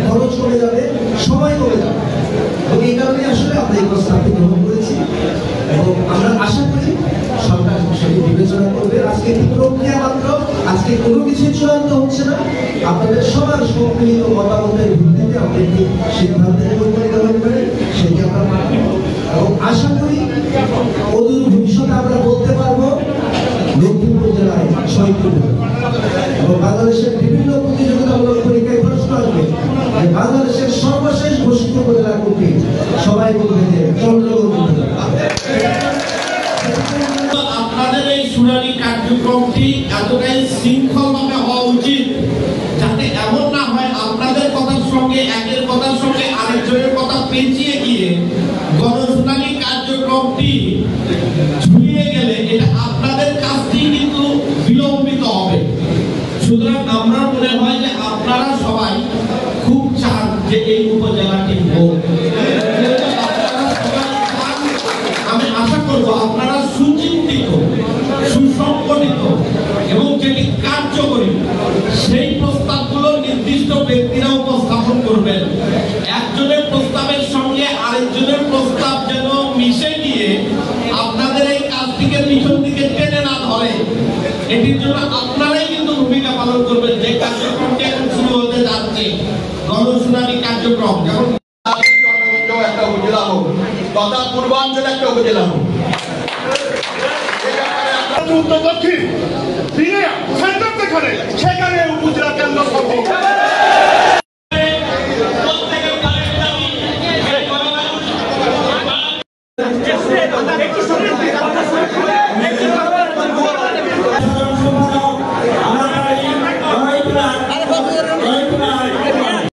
খরচ কমে যাবে, সময় কমে যাবে। এই কারণে আসলে আমরা এই প্রস্তাবটি গ্রহণ করেছি এবং আমরা আশা করি সরকার সেটি বিবেচনা করবে। আজকে একটি প্রক্রিয়া মাত্র, আজকে কোনো কিছু চূড়ান্ত হচ্ছে না। আপনাদের সবার সম্মিলিত মতামতের ভিত্তিতে আমরা একটি সিদ্ধান্তের উপনীত হতে পারি, সেটি আমরা মানব এবং আশা করি অদূর ভবিষ্যতে আমরা বলতে পারবো লক্ষ্মীপুর জেলায় ৬টি এবং বাংলাদেশের বিভিন্ন প্রতিযোগিতামূলক পরীক্ষায় প্রশ্ন আসবে যে বাংলাদেশের সর্বশেষ ঘোষিত উপজেলা কোনটি, সবাই বলবে যে চন্দ্রগঞ্জ উপজেলা। আপনাদের এই শুনানি কার্যক্রমটি এতটাই শৃঙ্খলভাবে হওয়া উচিত যাতে এমন না হয় আপনাদের কথার সঙ্গে একের কথার সঙ্গে আরেকজনের কথা পেঁচিয়ে গিয়ে গণশুনানি কার্যক্রমটি ঝুলিয়ে গেলে এটা আপনাদের কাজটি কিন্তু বিলম্বিত হবে। সুতরাং আমার মনে হয় যে আপনারা সবাই খুব চান যে এই উপজেলাটি হোক। আমি আশা করব আপনারা সুচিন্তিত, সুসংগঠিত এবং যেটি কার্যকরী সেই প্রস্তাবগুলো নির্দিষ্ট ব্যক্তিরা উপস্থাপন করবেন। একজনের প্রস্তাবের সঙ্গে আরেকজনের প্রস্তাব যেন মিশে গিয়ে আপনাদের এই কাজটিকে পিছন দিকে টেনে না ধরে, এটির জন্য আপনারাই কিন্তু ভূমিকা পালন করবেন। যে কার্যক্রমটি এখন শুরু হতে যাচ্ছে গণশুনানি কার্যক্রম, যেমন একটা উপজেলা হোক তথা পূর্বাঞ্চলে একটা উপজেলা হোক, দক্ষিণ সেখানে উপজেলা কেন্দ্র